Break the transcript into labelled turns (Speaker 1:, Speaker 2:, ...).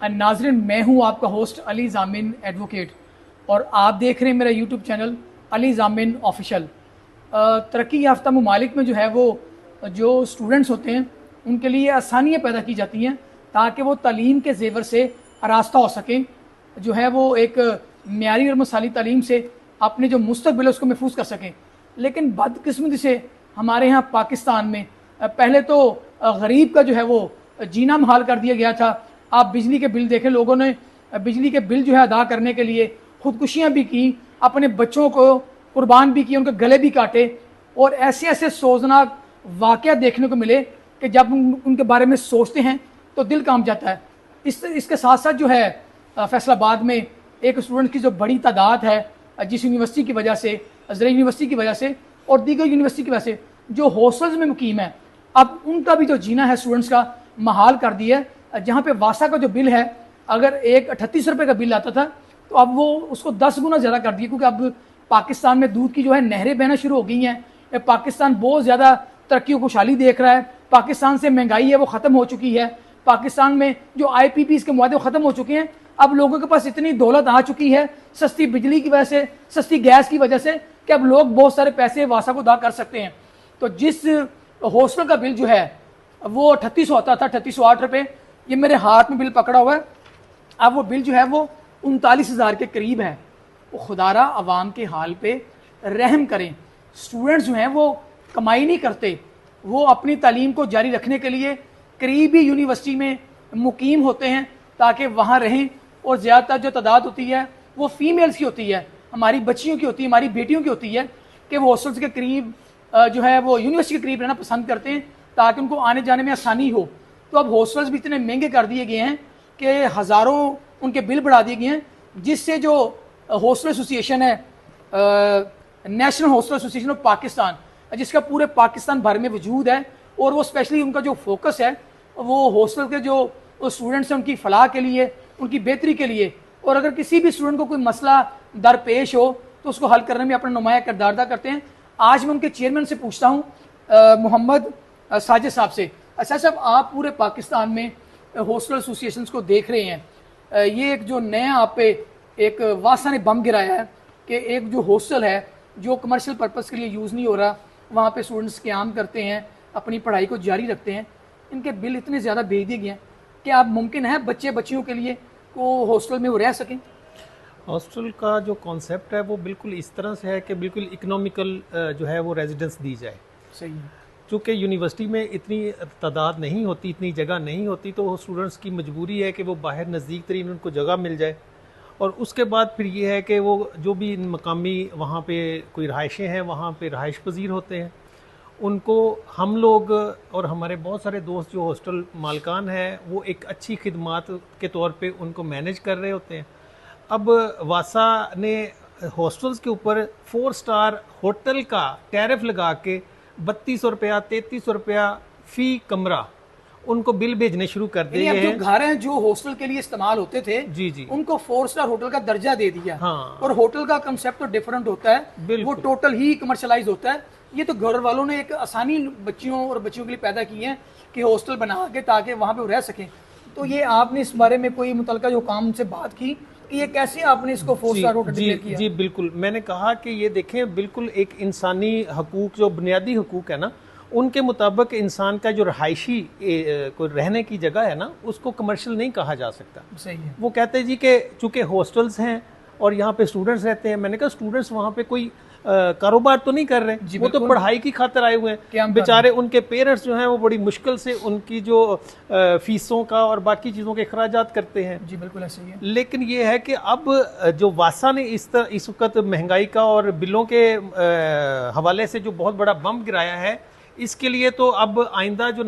Speaker 1: नाज़रीन, मैं हूं आपका होस्ट अली ज़ामिन एडवोकेट और आप देख रहे हैं मेरा यूट्यूब चैनल अली ज़ामिन ऑफिशियल। तरक्की याफ्ता ममालिक में जो है वो जो स्टूडेंट्स होते हैं उनके लिए आसानियाँ पैदा की जाती हैं ताकि वो तालीम के जेवर से आरास्ता हो सकें, जो है वो एक म्यारी और मसाली तालीम से अपने जो मुस्तकबिल है उसको महफूज कर सकें। लेकिन बदकिस्मती से हमारे यहाँ पाकिस्तान में पहले तो गरीब का जो है वो जीना महाल कर दिया गया था। आप बिजली के बिल देखें, लोगों ने बिजली के बिल जो है अदा करने के लिए खुदकुशियाँ भी की, अपने बच्चों को कुर्बान भी किए, उनके गले भी काटे और ऐसे ऐसे सोचनाक वाक़या देखने को मिले कि जब उनके बारे में सोचते हैं तो दिल कांप जाता है। इसके साथ साथ जो है फैसलाबाद में एक स्टूडेंट की जो बड़ी तादाद है जिस यूनिवर्सिटी की वजह से, ज़रा यूनिवर्सिटी की वजह से और दीगर यूनिवर्सिटी की वजह से जो हॉस्टल्स में मुकीम है, अब उनका भी जो जीना है स्टूडेंट्स का महाल कर दिया है। जहाँ पे वासा का जो बिल है, अगर एक 38 रुपये का बिल आता था तो अब वो उसको 10 गुना ज़्यादा कर दिया, क्योंकि अब पाकिस्तान में दूध की जो है नहरें बहना शुरू हो गई हैं। पाकिस्तान बहुत ज़्यादा तरक्की और खुशहाली देख रहा है। पाकिस्तान से महंगाई है वो ख़त्म हो चुकी है। पाकिस्तान में जो IPPs के मुआदे ख़त्म हो चुके हैं। अब लोगों के पास इतनी दौलत आ चुकी है सस्ती बिजली की वजह से, सस्ती गैस की वजह से, कि अब लोग बहुत सारे पैसे वासा को अदा कर सकते हैं। तो जिस हॉस्टल का बिल जो है वो 3800 आता था, 3808 रुपये, ये मेरे हाथ में बिल पकड़ा हुआ है, अब वो बिल जो है वो 39,000 के करीब है। वो खुदारा अवाम के हाल पे रहम करें। स्टूडेंट्स जो हैं वो कमाई नहीं करते, वो अपनी तालीम को जारी रखने के लिए करीबी यूनिवर्सिटी में मुकीम होते हैं ताकि वहाँ रहें। और ज़्यादातर जो तादाद होती है वो फीमेल्स की होती है, हमारी बच्चियों की होती है, हमारी बेटियों की होती है कि वो हॉस्टल्स के करीब जो है वो यूनिवर्सिटी के करीब रहना पसंद करते हैं ताकि उनको आने जाने में आसानी हो। तो अब हॉस्टल्स भी इतने महंगे कर दिए गए हैं कि हज़ारों उनके बिल बढ़ा दिए गए हैं, जिससे जो हॉस्टल एसोसिएशन है, national hostel association of Pakistan, जिसका पूरे पाकिस्तान भर में वजूद है, और वो स्पेशली उनका जो फोकस है वो हॉस्टल के जो स्टूडेंट्स हैं उनकी फलाह के लिए, उनकी बेहतरी के लिए, और अगर किसी भी स्टूडेंट को कोई मसला दरपेश हो तो उसको हल करने में अपना नुमाया किरदार अदा करते हैं। आज मैं उनके चेयरमैन से पूछता हूँ, मोहम्मद साजिद साहब से। अच्छा साहब, आप पूरे पाकिस्तान में हॉस्टल एसोसिएशंस को देख रहे हैं, ये एक जो नया आप पे एक वासा ने बम गिराया है कि एक जो हॉस्टल है जो कमर्शियल पर्पज़ के लिए यूज़ नहीं हो रहा, वहाँ पे स्टूडेंट्स क़याम करते हैं, अपनी पढ़ाई को जारी रखते हैं, इनके बिल इतने ज़्यादा भेज दिए गए हैं कि आप मुमकिन है बच्चे बच्चियों के लिए को हॉस्टल में वो रह सकें।
Speaker 2: हॉस्टल का जो कॉन्सेप्ट है वो बिल्कुल इस तरह से है कि बिल्कुल इकोनॉमिकल जो है वो रेजिडेंस दी जाए।
Speaker 1: सही है।
Speaker 2: चूँकि यूनिवर्सिटी में इतनी तादाद नहीं होती, इतनी जगह नहीं होती, तो स्टूडेंट्स की मजबूरी है कि वो बाहर नज़दीक तरीन उनको जगह मिल जाए। और उसके बाद फिर ये है कि वो जो भी मकामी वहाँ पे कोई रहायशें हैं वहाँ पे रहायश पजीर होते हैं, उनको हम लोग और हमारे बहुत सारे दोस्त जो हॉस्टल मालकान हैं वो एक अच्छी खिदमात के तौर पे उनको मैनेज कर रहे होते हैं। अब वासा ने हॉस्टल्स के ऊपर 4 स्टार होटल का टैरिफ लगा के 3200 रुपया 3300 रुपया फ़ी कमरा उनको बिल भेजने शुरू कर दिए हैं।
Speaker 1: जो घर हैं जो हॉस्टल के लिए इस्तेमाल होते थे,
Speaker 2: जी जी,
Speaker 1: उनको 4 स्टार होटल का दर्जा दे दिया।
Speaker 2: हाँ।
Speaker 1: और होटल का कंसेप्ट तो डिफरेंट होता है, वो टोटल ही कमर्शलाइज होता है। ये तो घर वालों ने एक आसानी बच्चियों और बच्चियों के लिए पैदा की है कि हॉस्टल बना के ताकि वहाँ पे रह सकें। तो ये आपने इस बारे में कोई मुतलका जो काम से बात की कि ये कैसे आपने इसको 4 स्टार होटल डिक्लेयर किया?
Speaker 2: जी बिल्कुल, मैंने कहा कि ये देखें बिल्कुल एक इंसानी हकूक, जो बुनियादी हकूक है ना, उनके मुताबिक इंसान का जो रहायशी को रहने की जगह है ना, उसको कमर्शियल नहीं कहा जा सकता।
Speaker 1: सही है।
Speaker 2: वो कहते हैं जी कि चूँकि हॉस्टल्स हैं और यहाँ पे स्टूडेंट्स रहते हैं, मैंने कहा स्टूडेंट्स वहाँ पे कोई कारोबार तो नहीं कर रहे, वो तो पढ़ाई की खातिर आए हुए हैं बेचारे। उनके पेरेंट्स जो हैं वो बड़ी मुश्किल से उनकी जो फीसों का और बाकी चीज़ों के अखराजात करते हैं।
Speaker 1: जी बिल्कुल ऐसे ही है।
Speaker 2: लेकिन ये है कि अब जो वासा ने इस वक्त महंगाई का और बिलों के हवाले से जो बहुत बड़ा बम गिराया है, इसके लिए तो अब आइंदा जो